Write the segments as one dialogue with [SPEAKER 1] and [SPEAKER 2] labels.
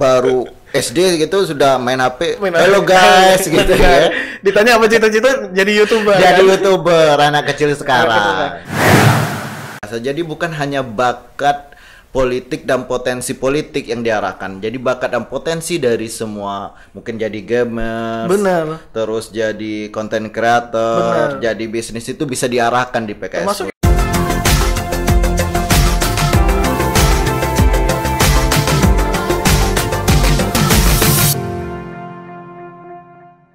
[SPEAKER 1] baru SD gitu sudah main HP. Halo guys gitu ya.
[SPEAKER 2] Ditanya apa cita-cita jadi YouTuber.
[SPEAKER 1] Jadi
[SPEAKER 2] kan?
[SPEAKER 1] YouTuber anak kecil sekarang. Jadi bukan hanya bakat politik dan potensi politik yang diarahkan. Jadi bakat dan potensi dari semua, mungkin jadi gamer,
[SPEAKER 2] Benar.
[SPEAKER 1] terus jadi content creator, jadi bisnis itu bisa diarahkan di PKS.
[SPEAKER 2] Termasuk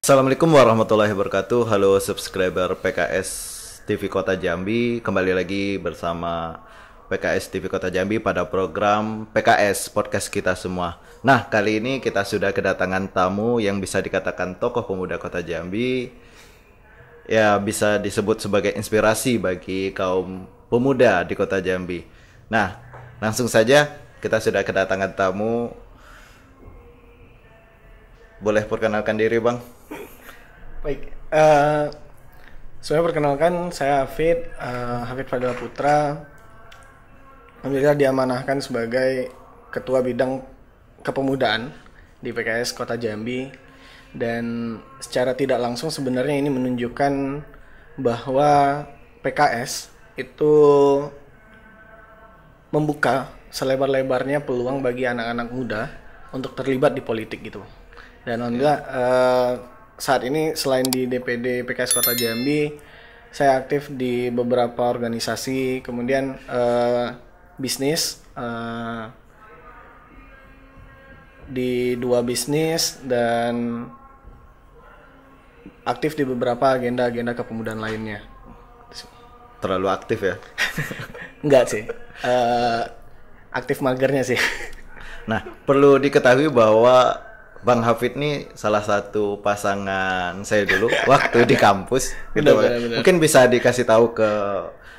[SPEAKER 1] Assalamualaikum warahmatullahi wabarakatuh. Halo subscriber PKS TV Kota Jambi. Kembali lagi bersama PKS TV Kota Jambi pada program PKS Podcast Kita Semua. Nah, kali ini kita sudah kedatangan tamu yang bisa dikatakan tokoh pemuda Kota Jambi. Ya, bisa disebut sebagai inspirasi bagi kaum pemuda di Kota Jambi. Nah, langsung saja kita sudah kedatangan tamu. Boleh perkenalkan diri, Bang?
[SPEAKER 2] baik. Saya perkenalkan, saya Hafid Fadila Putra. Alhamdulillah diamanahkan sebagai Ketua Bidang Kepemudaan di PKS Kota Jambi. Dan secara tidak langsung sebenarnya ini menunjukkan bahwa PKS itu membuka selebar-lebarnya peluang bagi anak-anak muda untuk terlibat di politik gitu. Dan alhamdulillah saat ini selain di DPD PKS Kota Jambi, saya aktif di beberapa organisasi, kemudian bisnis, di 2 bisnis, dan aktif di beberapa agenda-agenda kepemudaan lainnya.
[SPEAKER 1] Terlalu aktif ya?
[SPEAKER 2] Enggak sih, aktif magernya sih.
[SPEAKER 1] Nah, perlu diketahui bahwa Bang Hafid ini salah satu pasangan saya dulu waktu di kampus. Gitu.
[SPEAKER 2] Benar.
[SPEAKER 1] Mungkin bisa dikasih tahu ke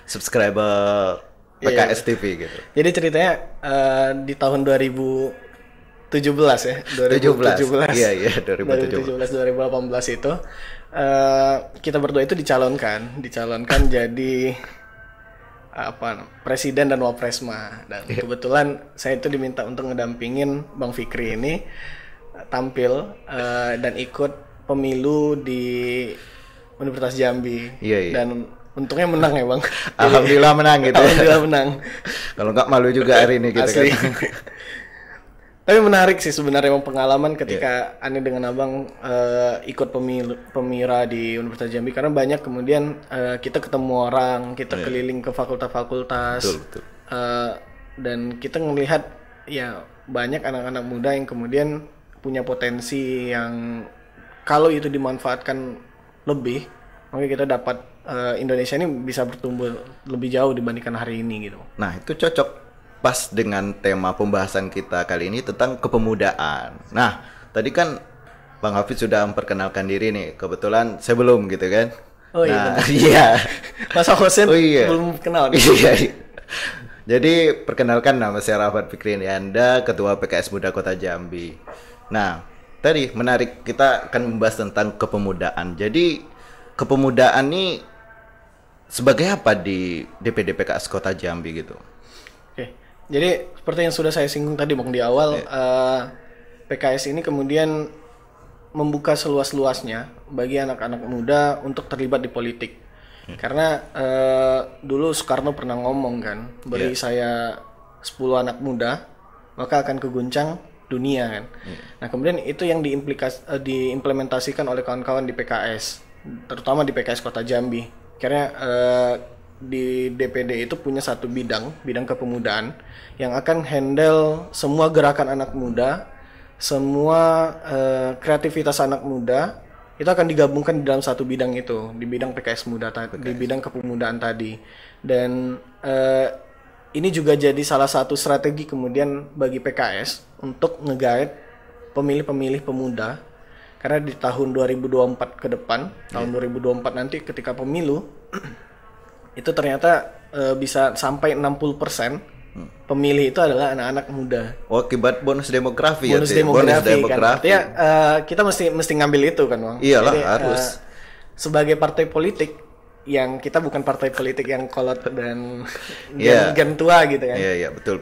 [SPEAKER 1] subscriber PKS TV gitu.
[SPEAKER 2] Jadi ceritanya di tahun 2017 ya, 2017.
[SPEAKER 1] Iya, 2018
[SPEAKER 2] itu kita berdua itu dicalonkan jadi presiden dan wapresma, dan kebetulan saya itu diminta untuk ngedampingin Bang Fikri ini tampil dan ikut pemilu di Universitas Jambi.
[SPEAKER 1] Iya.
[SPEAKER 2] Dan untungnya menang ya, Bang.
[SPEAKER 1] Alhamdulillah menang gitu.
[SPEAKER 2] Alhamdulillah menang.
[SPEAKER 1] Kalau nggak malu juga hari ini gitu.
[SPEAKER 2] Asli.
[SPEAKER 1] Kan.
[SPEAKER 2] Tapi menarik sih sebenarnya pengalaman ketika Ani dengan Abang ikut pemira di Universitas Jambi, karena banyak kemudian kita ketemu orang, kita keliling ke fakultas-fakultas.
[SPEAKER 1] Betul.
[SPEAKER 2] Dan kita melihat ya banyak anak-anak muda yang kemudian punya potensi yang kalau itu dimanfaatkan lebih, maka kita dapat Indonesia ini bisa bertumbuh lebih jauh dibandingkan hari ini gitu.
[SPEAKER 1] Nah, itu cocok pas dengan tema pembahasan kita kali ini tentang kepemudaan. Nah, tadi kan Bang Hafid sudah memperkenalkan diri nih. Kebetulan saya belum gitu kan.
[SPEAKER 2] Oh iya.
[SPEAKER 1] Nah, iya.
[SPEAKER 2] Mas Hosen belum kenal.
[SPEAKER 1] Iya. Jadi perkenalkan, nama saya Rahmat Fikri Anda, Ketua PKS Muda Kota Jambi. Nah, tadi menarik, kita akan membahas tentang kepemudaan. Jadi kepemudaan ini sebagai apa di DPD PKS Kota Jambi gitu?
[SPEAKER 2] Oke, jadi seperti yang sudah saya singgung tadi Bang di awal, PKS ini kemudian membuka seluas-luasnya bagi anak-anak muda untuk terlibat di politik. Karena dulu Soekarno pernah ngomong kan, beri saya 10 anak muda, maka akan keguncang dunia kan. Nah, kemudian itu yang diimplementasikan oleh kawan-kawan di PKS, terutama di PKS Kota Jambi. Karena di DPD itu punya satu bidang kepemudaan yang akan handle semua gerakan anak muda, semua kreativitas anak muda. Itu akan digabungkan di dalam satu bidang itu, di bidang PKS Muda tadi, di bidang kepemudaan tadi. Dan ini juga jadi salah satu strategi kemudian bagi PKS untuk nge-guide pemilih-pemilih pemuda. Karena di tahun 2024 ke depan, tahun 2024 nanti ketika pemilu, itu ternyata bisa sampai 60% pemilih itu adalah anak-anak muda.
[SPEAKER 1] Oh, akibat bonus demografi
[SPEAKER 2] bonus
[SPEAKER 1] ya?
[SPEAKER 2] Demografi. Kan. Artinya kita mesti ngambil itu kan, Bang.
[SPEAKER 1] Iyalah,
[SPEAKER 2] jadi,
[SPEAKER 1] harus.
[SPEAKER 2] Sebagai partai politik yang kita bukan partai politik yang kolot dan gen tua gitu kan.
[SPEAKER 1] Iya, betul.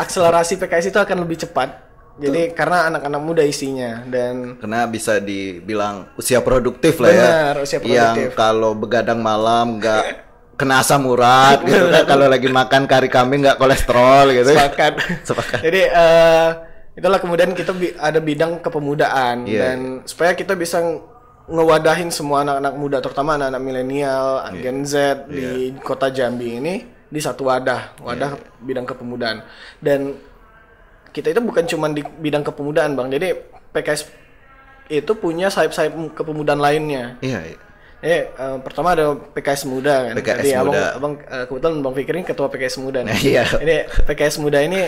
[SPEAKER 2] Akselerasi PKS itu akan lebih cepat Jadi karena anak-anak muda isinya dan
[SPEAKER 1] karena bisa dibilang usia produktif lah ya.
[SPEAKER 2] benar, usia produktif.
[SPEAKER 1] Yang kalau begadang malam nggak kena asam urat gitu kan. Kalau lagi makan kari kambing nggak kolesterol gitu.
[SPEAKER 2] Sepakat.
[SPEAKER 1] Sepakat.
[SPEAKER 2] Jadi itulah kemudian kita ada bidang kepemudaan dan supaya kita bisa ngewadahin semua anak-anak muda, terutama anak-anak milenial, Gen Z di kota Jambi ini di satu wadah bidang kepemudaan. Dan kita itu bukan cuma di bidang kepemudaan, Bang. Jadi PKS itu punya sayap-sayap kepemudaan lainnya.
[SPEAKER 1] Iya.
[SPEAKER 2] Pertama ada PKS Muda kan.
[SPEAKER 1] PKS
[SPEAKER 2] Jadi
[SPEAKER 1] Muda.
[SPEAKER 2] abang kebetulan Bang Fikri ini ketua PKS Muda nih.
[SPEAKER 1] Iya.
[SPEAKER 2] Ini PKS Muda ini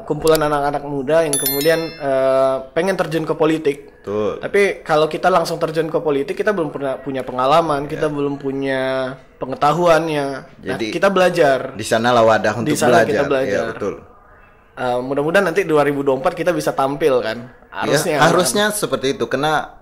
[SPEAKER 2] kumpulan anak-anak muda yang kemudian pengen terjun ke politik.
[SPEAKER 1] Betul.
[SPEAKER 2] Tapi kalau kita langsung terjun ke politik, kita belum pernah punya pengalaman, kita belum punya pengetahuannya.
[SPEAKER 1] Jadi,
[SPEAKER 2] kita belajar.
[SPEAKER 1] Di sana lah wadah untuk
[SPEAKER 2] Di sana
[SPEAKER 1] belajar.
[SPEAKER 2] kita belajar.
[SPEAKER 1] Iya, betul.
[SPEAKER 2] Mudah-mudahan nanti 2024 kita bisa tampil kan.
[SPEAKER 1] Harusnya seperti itu, karena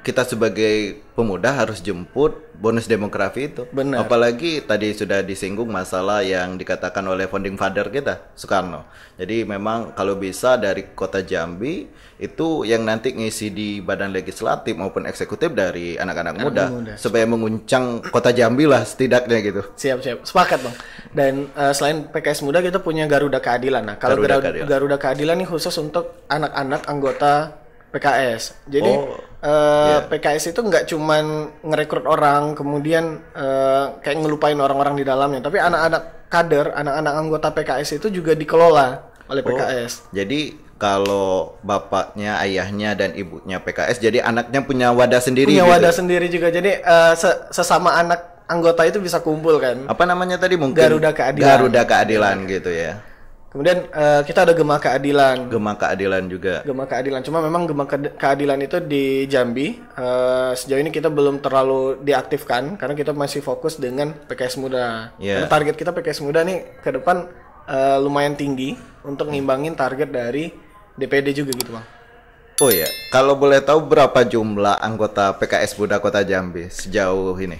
[SPEAKER 1] kita sebagai pemuda harus jemput bonus demografi itu.
[SPEAKER 2] Benar.
[SPEAKER 1] Apalagi tadi sudah disinggung masalah yang dikatakan oleh founding father kita, Soekarno. Jadi memang kalau bisa dari kota Jambi itu yang nanti ngisi di badan legislatif maupun eksekutif dari anak-anak muda, supaya menguncang kota Jambi lah setidaknya gitu.
[SPEAKER 2] Siap. Sepakat, Bang. Dan selain PKS Muda kita punya Garuda Keadilan. Nah, kalau Garuda Keadilan ini khusus untuk anak-anak anggota PKS. Jadi PKS itu nggak cuman ngerekrut orang kemudian kayak ngelupain orang-orang di dalamnya, tapi anak-anak kader, anak-anak anggota PKS itu juga dikelola oleh PKS.
[SPEAKER 1] Jadi kalau bapaknya, ayahnya dan ibunya PKS, jadi anaknya punya wadah sendiri.
[SPEAKER 2] Punya wadah sendiri juga. Jadi sesama anak anggota itu bisa kumpul kan.
[SPEAKER 1] Apa namanya tadi mungkin?
[SPEAKER 2] Garuda Keadilan.
[SPEAKER 1] Garuda Keadilan gitu ya.
[SPEAKER 2] Kemudian kita ada Gema Keadilan.
[SPEAKER 1] Gema Keadilan juga.
[SPEAKER 2] Gema Keadilan. Cuma memang Gema Keadilan itu di Jambi sejauh ini kita belum terlalu diaktifkan karena kita masih fokus dengan PKS Muda. Karena target kita PKS Muda nih ke depan lumayan tinggi untuk ngimbangin target dari DPD juga gitu, Bang.
[SPEAKER 1] Oh ya, kalau boleh tahu berapa jumlah anggota PKS Muda Kota Jambi sejauh ini?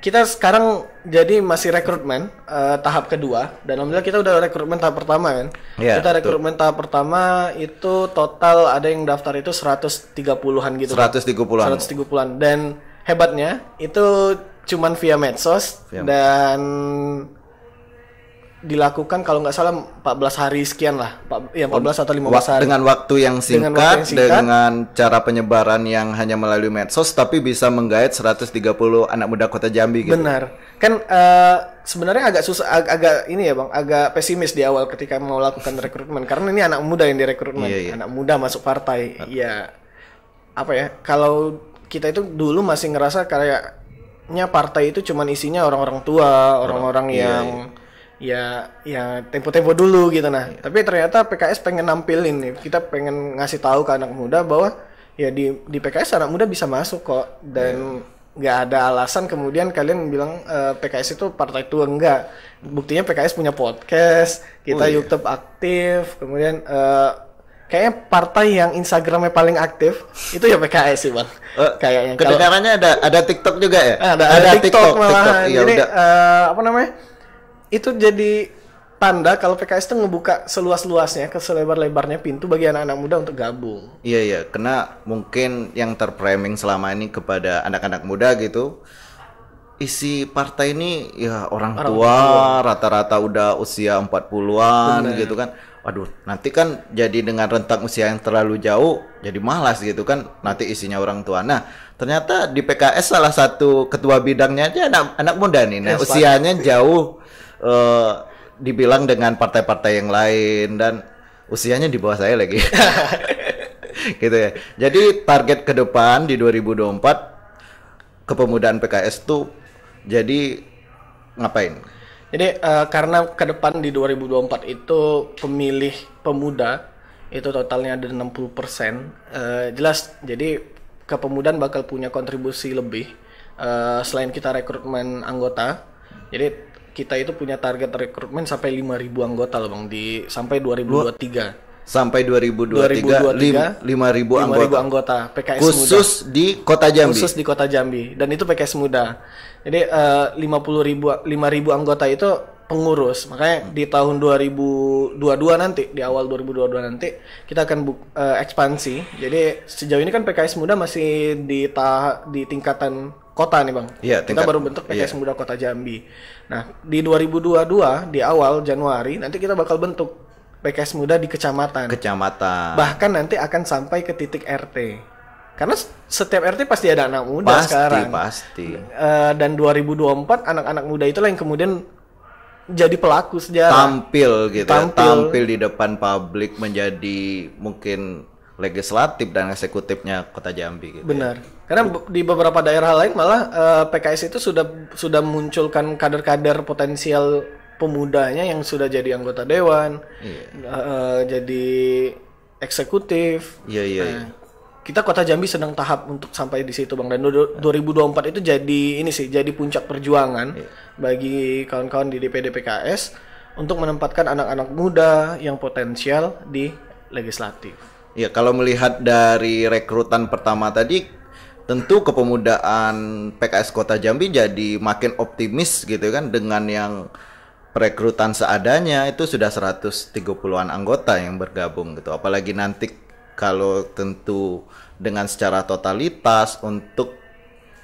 [SPEAKER 2] Kita sekarang jadi masih rekrutmen tahap kedua dan alhamdulillah kita udah rekrutmen tahap pertama kan. Kita rekrutmen tahap pertama itu total ada yang daftar itu 130-an gitu.
[SPEAKER 1] 130-an.
[SPEAKER 2] 130-an dan hebatnya itu cuman via medsos dan dilakukan kalau nggak salah 14 hari sekian lah. 14 atau 15 hari.
[SPEAKER 1] Dengan waktu yang singkat, dengan cara penyebaran yang hanya melalui medsos, tapi bisa menggait 130 anak muda Kota Jambi gitu.
[SPEAKER 2] Benar. Kan sebenarnya agak susah, agak ini ya Bang, agak pesimis di awal ketika mau lakukan rekrutmen. Karena ini anak muda yang direkrutmen. Anak muda masuk partai. Ya, apa ya, kalau kita itu dulu masih ngerasa kayaknya partai itu cuman isinya orang-orang tua, orang-orang yang ya tempo-tempo dulu gitu. Nah, tapi ternyata PKS pengen nampilin nih, kita pengen ngasih tahu ke anak muda bahwa ya di PKS anak muda bisa masuk kok dan nggak ada alasan kemudian kalian bilang PKS itu partai tua. Enggak, buktinya PKS punya podcast, kita YouTube aktif, kemudian kayaknya partai yang Instagramnya paling aktif itu ya PKS sih Bang. Kayaknya
[SPEAKER 1] kedengarannya ada TikTok juga ya?
[SPEAKER 2] Ada TikTok malahan. Jadi apa namanya? Itu jadi tanda kalau PKS itu ngebuka seluas-luasnya, ke selebar-lebarnya pintu bagi anak-anak muda untuk gabung.
[SPEAKER 1] Iya, karena mungkin yang terframing selama ini kepada anak-anak muda gitu, isi partai ini ya orang tua, rata-rata udah usia 40-an gitu kan. Waduh, nanti kan jadi dengan rentang usia yang terlalu jauh, jadi malas gitu kan, nanti isinya orang tua. Nah, ternyata di PKS salah satu ketua bidangnya aja anak muda nih. Nah, usianya jauh dibilang dengan partai-partai yang lain dan usianya di bawah saya lagi. Gitu ya. Jadi target ke depan di 2024 kepemudaan PKS tuh jadi ngapain?
[SPEAKER 2] Jadi karena ke depan di 2024 itu pemilih pemuda itu totalnya ada 60%. Jelas jadi kepemudaan bakal punya kontribusi lebih selain kita rekrutmen anggota. Jadi kita itu punya target rekrutmen sampai 5.000 anggota loh Bang sampai 2023.
[SPEAKER 1] Sampai 2023 5.000
[SPEAKER 2] anggota PKS
[SPEAKER 1] khusus
[SPEAKER 2] Muda.
[SPEAKER 1] Di Kota Jambi.
[SPEAKER 2] Khusus di Kota Jambi dan itu PKS Muda. Jadi 5.000 anggota itu pengurus. Makanya di tahun 2022 nanti, di awal 2022 nanti kita akan ekspansi. Jadi sejauh ini kan PKS Muda masih di tingkatan kota nih Bang.
[SPEAKER 1] Iya,
[SPEAKER 2] kita baru bentuk PKS Muda Kota Jambi. Nah, di 2022 di awal Januari nanti kita bakal bentuk PKS Muda di kecamatan. Bahkan nanti akan sampai ke titik RT. Karena setiap RT pasti ada anak muda sekarang.
[SPEAKER 1] Pasti.
[SPEAKER 2] Dan 2024 anak-anak muda itulah yang kemudian jadi pelaku sejarah.
[SPEAKER 1] Tampil di depan publik menjadi mungkin legislatif dan eksekutifnya Kota Jambi gitu.
[SPEAKER 2] Benar. Karena di beberapa daerah lain malah PKS itu sudah munculkan kader-kader potensial pemudanya yang sudah jadi anggota dewan, jadi eksekutif.
[SPEAKER 1] Iya.
[SPEAKER 2] Kita Kota Jambi sedang tahap untuk sampai di situ Bang, dan 2024 itu jadi puncak perjuangan bagi kawan-kawan di DPD PKS untuk menempatkan anak-anak muda yang potensial di legislatif.
[SPEAKER 1] Ya, kalau melihat dari rekrutan pertama tadi, tentu kepemudaan PKS Kota Jambi jadi makin optimis gitu kan, dengan yang perekrutan seadanya itu sudah 130-an anggota yang bergabung gitu. Apalagi nanti kalau tentu dengan secara totalitas untuk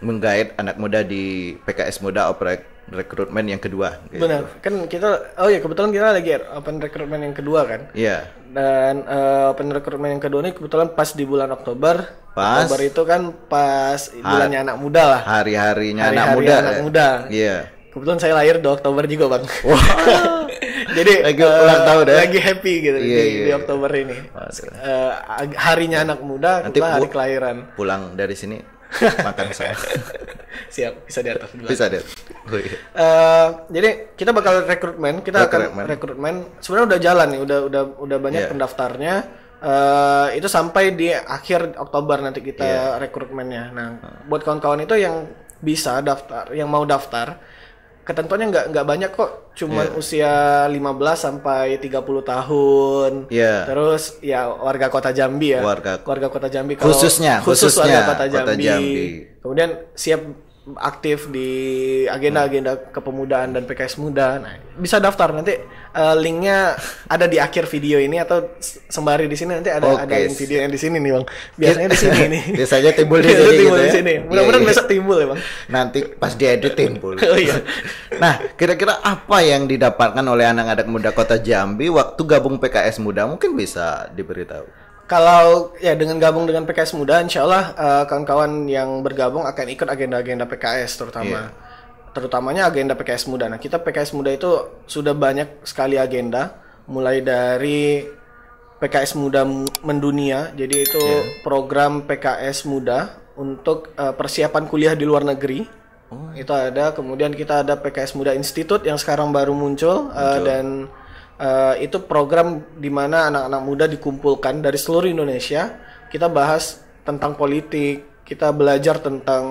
[SPEAKER 1] menggait anak muda di PKS Muda rekrutmen yang kedua gitu.
[SPEAKER 2] Benar. Kan kita kebetulan kita lagi open rekrutmen yang kedua kan.
[SPEAKER 1] Iya.
[SPEAKER 2] Dan open rekrutmen yang kedua ini kebetulan pas di bulan Oktober. Oktober itu kan pas bulannya anak muda lah.
[SPEAKER 1] Hari-harinya
[SPEAKER 2] anak muda.
[SPEAKER 1] Iya.
[SPEAKER 2] Kebetulan saya lahir 2 Oktober juga Bang.
[SPEAKER 1] Wah.
[SPEAKER 2] Jadi
[SPEAKER 1] lagi ulang tahun ya.
[SPEAKER 2] Lagi happy gitu di Oktober ini. Harinya anak muda, nanti hari kelahiran.
[SPEAKER 1] Pulang dari sini makan saya.
[SPEAKER 2] Siap, bisa di atas.
[SPEAKER 1] Bisa di atas.
[SPEAKER 2] Jadi kita bakal rekrutmen, akan rekrutmen. Sebenarnya udah jalan nih, udah banyak pendaftarnya. Itu sampai di akhir Oktober nanti kita rekrutmennya. Nah, buat kawan-kawan itu yang bisa daftar, yang mau daftar, ketentuannya nggak banyak kok, cuman usia 15 sampai 30 tahun. Terus ya warga Kota Jambi ya. Warga Kota Jambi,
[SPEAKER 1] khususnya
[SPEAKER 2] warga Kota Jambi. Kemudian siap aktif di agenda-agenda kepemudaan dan PKS Muda. Nah, bisa daftar nanti, linknya ada di akhir video ini atau sembari di sini nanti ada yang video yang di sini nih Bang. Biasanya di sini nih.
[SPEAKER 1] Biasanya timbul di sini gitu ya.
[SPEAKER 2] Sini. Mudah-mudahan besok timbul ya Bang.
[SPEAKER 1] Nanti pas diedit timbul.
[SPEAKER 2] Oh iya.
[SPEAKER 1] Nah, kira-kira apa yang didapatkan oleh anak-anak muda Kota Jambi waktu gabung PKS Muda? Mungkin bisa diberitahu.
[SPEAKER 2] Kalau ya dengan gabung dengan PKS Muda, insya Allah kawan-kawan yang bergabung akan ikut agenda-agenda PKS terutamanya agenda PKS Muda. Nah, kita PKS Muda itu sudah banyak sekali agenda, mulai dari PKS Muda Mendunia, jadi itu program PKS Muda untuk persiapan kuliah di luar negeri. Itu ada, kemudian kita ada PKS Muda Institute yang sekarang baru muncul. Dan itu program di mana anak-anak muda dikumpulkan dari seluruh Indonesia. Kita bahas tentang politik, kita belajar tentang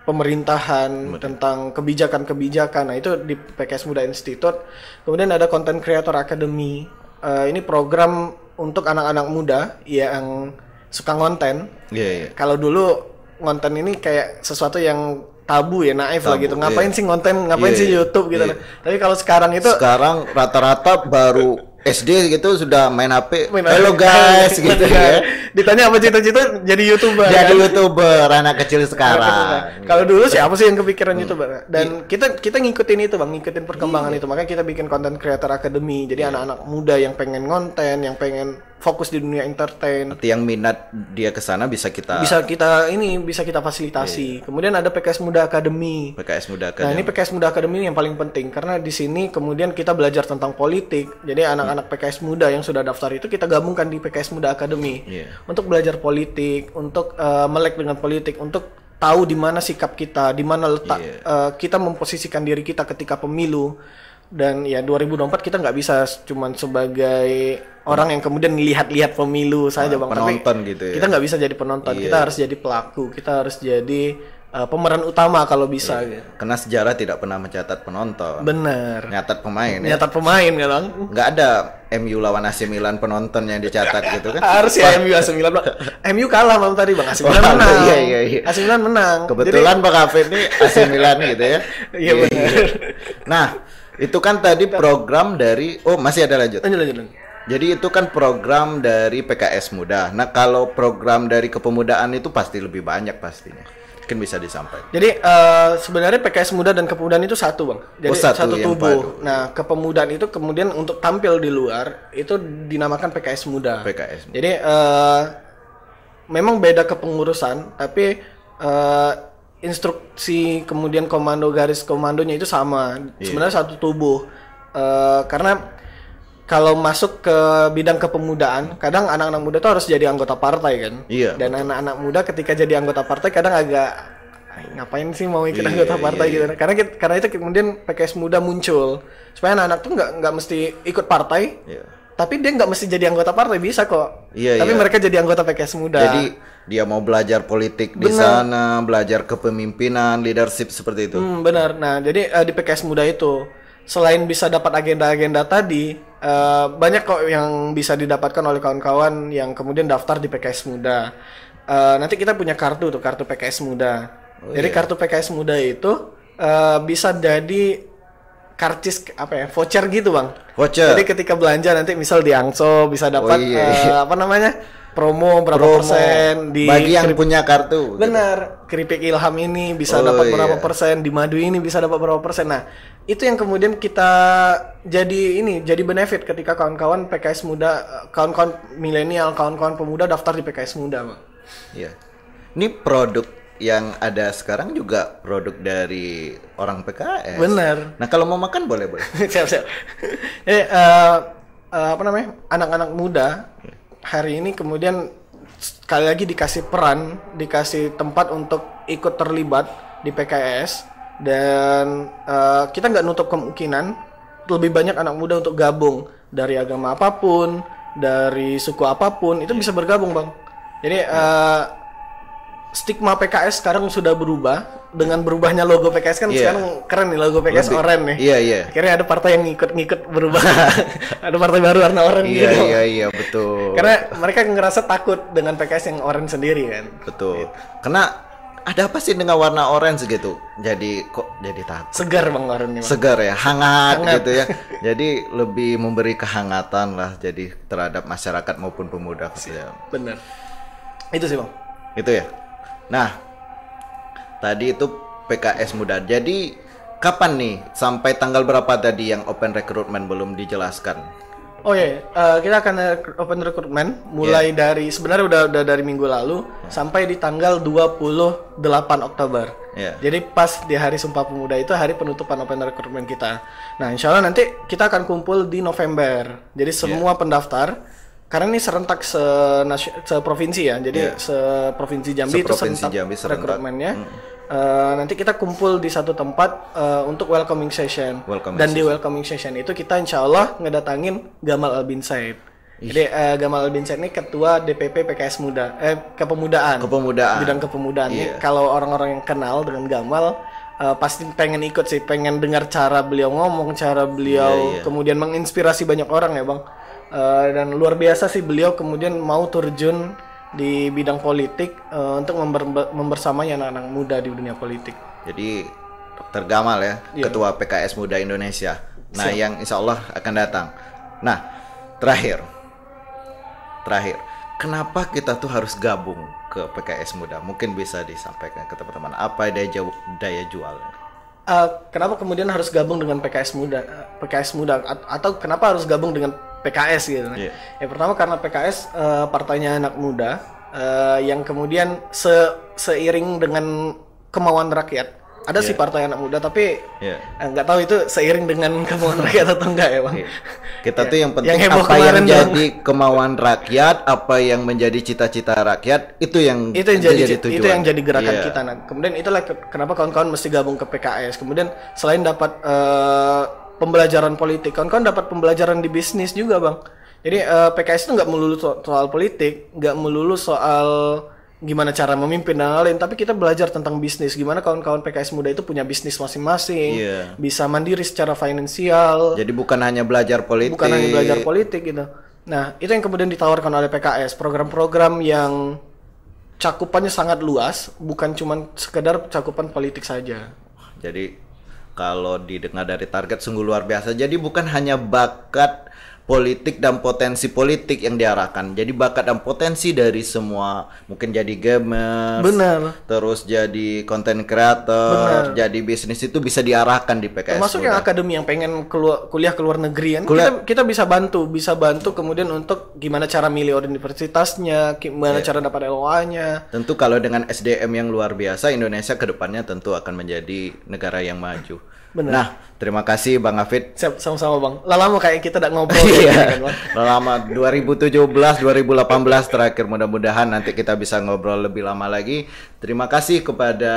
[SPEAKER 2] pemerintahan, tentang kebijakan-kebijakan. Nah, itu di PKS Muda Institute. Kemudian ada Content Creator Academy. Ini program untuk anak-anak muda yang suka ngonten. Kalau dulu ngonten ini kayak sesuatu yang tabu ya, naif lah gitu. Ngapain sih ngonten, ngapain sih YouTube gitu. Tapi kalau sekarang
[SPEAKER 1] rata-rata baru SD gitu sudah main HP. Halo guys gitu ya.
[SPEAKER 2] Ditanya apa cita-cita jadi YouTuber.
[SPEAKER 1] Jadi YouTuber anak kecil sekarang.
[SPEAKER 2] Kalau dulu siapa sih yang kepikiran YouTuber? Dan kita ngikutin itu Bang, ngikutin perkembangan itu. Makanya kita bikin Content Creator Academy. Jadi anak-anak muda yang pengen ngonten, yang pengen fokus di dunia entertain.
[SPEAKER 1] Nanti yang minat dia ke sana bisa kita
[SPEAKER 2] fasilitasi. Kemudian ada PKS Muda Academy. Nah, ini PKS Muda Academy yang paling penting karena di sini kemudian kita belajar tentang politik. Jadi anak-anak PKS Muda yang sudah daftar itu kita gabungkan di PKS Muda Academy untuk belajar politik, untuk melek dengan politik, untuk tahu di mana sikap kita, di mana letak kita memposisikan diri kita ketika pemilu. Dan ya 2024 kita nggak bisa cuman sebagai orang yang kemudian lihat-lihat pemilu saja Bang.
[SPEAKER 1] Penonton
[SPEAKER 2] tapi
[SPEAKER 1] gitu ya.
[SPEAKER 2] Kita nggak bisa jadi penonton, kita harus jadi pelaku, kita harus jadi pemeran utama kalau bisa.
[SPEAKER 1] Karena sejarah tidak pernah mencatat penonton.
[SPEAKER 2] Bener.
[SPEAKER 1] Nyatat pemain.
[SPEAKER 2] Nyatat pemain kan Bang.
[SPEAKER 1] Nggak ada MU lawan AC Milan penonton yang dicatat gitu kan.
[SPEAKER 2] Harus ya MU AC Milan. MU kalah malam tadi Bang. AC Milan menang.
[SPEAKER 1] Iya.
[SPEAKER 2] AC Milan menang.
[SPEAKER 1] Kebetulan Bang Hafid ini AC Milan gitu ya.
[SPEAKER 2] Iya benar.
[SPEAKER 1] Nah, Itu kan tadi program dari masih ada lanjut.
[SPEAKER 2] Lanjut.
[SPEAKER 1] Jadi itu kan program dari PKS Muda. Nah, kalau program dari kepemudaan itu pasti lebih banyak pastinya. Mungkin bisa disampaikan.
[SPEAKER 2] Jadi sebenarnya PKS Muda dan Kepemudaan itu satu, Bang. Jadi satu tubuh. Nah, kepemudaan itu kemudian untuk tampil di luar itu dinamakan PKS Muda.
[SPEAKER 1] PKS Muda.
[SPEAKER 2] Jadi memang beda kepengurusan, tapi instruksi kemudian komando garis komandonya itu sama. Sebenarnya satu tubuh. Karena kalau masuk ke bidang kepemudaan, kadang anak-anak muda tuh harus jadi anggota partai kan.
[SPEAKER 1] Iya.
[SPEAKER 2] Dan anak-anak muda ketika jadi anggota partai kadang agak ngapain sih mau ikut anggota partai gitu. Karena itu kemudian PKS Muda muncul supaya anak-anak tuh nggak mesti ikut partai. Iya. Tapi dia nggak mesti jadi anggota partai, bisa kok. Tapi mereka jadi anggota PKS Muda.
[SPEAKER 1] Jadi dia mau belajar politik di sana, belajar kepemimpinan, leadership seperti itu.
[SPEAKER 2] Benar. Nah, jadi di PKS Muda itu selain bisa dapat agenda-agenda tadi, banyak kok yang bisa didapatkan oleh kawan-kawan yang kemudian daftar di PKS Muda. Nanti kita punya kartu PKS Muda. Jadi kartu PKS Muda itu bisa jadi karcis voucher gitu, Bang.
[SPEAKER 1] Voucher.
[SPEAKER 2] Jadi ketika belanja nanti misal di Angso bisa dapat promo berapa persen di
[SPEAKER 1] bagi yang punya kartu.
[SPEAKER 2] Benar. Gitu. Keripik Ilham ini bisa dapat berapa persen, di Madu ini bisa dapat berapa persen. Nah, itu yang kemudian kita jadi benefit ketika kawan-kawan PKS Muda, kawan-kawan milenial, kawan-kawan pemuda daftar di PKS Muda, Bang. Iya.
[SPEAKER 1] Ini produk yang ada sekarang juga produk dari orang PKS.
[SPEAKER 2] Benar.
[SPEAKER 1] Nah, kalau mau makan boleh.
[SPEAKER 2] Siap. Anak-anak muda hari ini kemudian sekali lagi dikasih peran, dikasih tempat untuk ikut terlibat di PKS, dan kita nggak nutup kemungkinan lebih banyak anak muda untuk gabung dari agama apapun, dari suku apapun, itu bisa bergabung, Bang. Jadi stigma PKS sekarang sudah berubah dengan berubahnya logo PKS kan. Sekarang keren nih logo PKS oranye nih. Iya. Akhirnya ada partai yang ngikut berubah. Ada partai baru warna oranye gitu.
[SPEAKER 1] Iya, betul.
[SPEAKER 2] Karena mereka ngerasa takut dengan PKS yang oranye sendiri kan.
[SPEAKER 1] Betul. Gitu. Karena ada apa sih dengan warna orange gitu? Jadi takut.
[SPEAKER 2] Segar, Bang, oranye.
[SPEAKER 1] Segar ya, hangat gitu ya. Jadi lebih memberi kehangatan lah jadi terhadap masyarakat maupun pemuda.
[SPEAKER 2] Bener. Itu sih, Bang.
[SPEAKER 1] Itu ya. Nah, tadi itu PKS Muda. Jadi kapan nih sampai tanggal berapa tadi yang open recruitment belum dijelaskan?
[SPEAKER 2] Oh iya, kita akan open recruitment mulai dari sebenarnya udah dari minggu lalu sampai di tanggal 28 Oktober. Jadi pas di hari Sumpah Pemuda itu hari penutupan open recruitment kita. Nah, insya Allah nanti kita akan kumpul di November. Jadi semua pendaftar, karena ini serentak se-provinsi ya, jadi se-provinsi Jambi itu serentak rekrutmennya. Nanti kita kumpul di satu tempat untuk welcoming session. Di welcoming session itu kita insya Allah ngedatangin Gamal Albin Said. Jadi Gamal Albin Said ini ketua DPP PKS Muda, Kepemudaan. Bidang kepemudaan. Kalau orang-orang yang kenal dengan Gamal, pasti pengen ikut sih, pengen dengar cara beliau ngomong, cara beliau kemudian menginspirasi banyak orang ya, Bang. Dan luar biasa sih beliau kemudian mau terjun di bidang politik untuk membersamai anak-anak muda di dunia politik.
[SPEAKER 1] Jadi Dr. Gamal ya, Ketua PKS Muda Indonesia. Nah, yang insya Allah akan datang. Nah, terakhir, kenapa kita tuh harus gabung ke PKS Muda? Mungkin bisa disampaikan ke teman-teman apa daya jualnya?
[SPEAKER 2] Kenapa kemudian harus gabung dengan PKS Muda atau kenapa harus gabung dengan PKS gitu? Ya pertama karena PKS partainya anak muda yang kemudian seiring dengan kemauan rakyat. Ada sih partai anak muda tapi nggak tahu itu seiring dengan kemauan rakyat atau enggak ya, Bang.
[SPEAKER 1] Kita tuh yang penting yang apa yang jadi kemauan rakyat, apa yang menjadi cita-cita rakyat, itu yang jadi tujuan.
[SPEAKER 2] Itu yang jadi gerakan kita. Nah, kemudian itulah kenapa kawan-kawan mesti gabung ke PKS. Kemudian selain dapat pembelajaran politik, kawan-kawan dapat pembelajaran di bisnis juga, Bang. Jadi PKS itu nggak melulu soal politik, nggak melulu soal gimana cara memimpin dan lain-lain, tapi kita belajar tentang bisnis, gimana kawan-kawan PKS Muda itu punya bisnis masing-masing, bisa mandiri secara finansial.
[SPEAKER 1] Jadi bukan hanya belajar politik
[SPEAKER 2] gitu. Nah, itu yang kemudian ditawarkan oleh PKS, program-program yang cakupannya sangat luas, bukan cuma sekedar cakupan politik saja.
[SPEAKER 1] Jadi kalau didengar dari target sungguh luar biasa. Jadi bukan hanya bakat politik dan potensi politik yang diarahkan. Jadi bakat dan potensi dari semua, mungkin jadi gamers,
[SPEAKER 2] Benar.
[SPEAKER 1] terus jadi content creator, jadi bisnis itu bisa diarahkan di PKS
[SPEAKER 2] Termasuk
[SPEAKER 1] Muda.
[SPEAKER 2] yang akademi yang pengen kuliah ke luar negeri kan kita bisa bantu kemudian untuk gimana cara milih universitasnya, gimana cara dapat LOA-nya.
[SPEAKER 1] Tentu kalau dengan SDM yang luar biasa, Indonesia ke depannya tentu akan menjadi negara yang maju.
[SPEAKER 2] Benar.
[SPEAKER 1] Nah, terima kasih Bang Hafid.
[SPEAKER 2] Siap, sama-sama Bang. Lama kayak kita udah ngobrol
[SPEAKER 1] Iya,
[SPEAKER 2] kan, Bang.
[SPEAKER 1] lama 2017, 2018 terakhir, mudah-mudahan nanti kita bisa ngobrol lebih lama lagi. Terima kasih kepada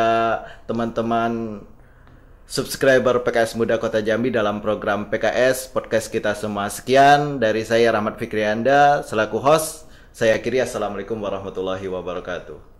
[SPEAKER 1] teman-teman subscriber PKS Muda Kota Jambi dalam program PKS Podcast Kita Semua. Sekian dari saya Rahmat Fikrianda selaku host. Saya akhiri, assalamualaikum warahmatullahi wabarakatuh.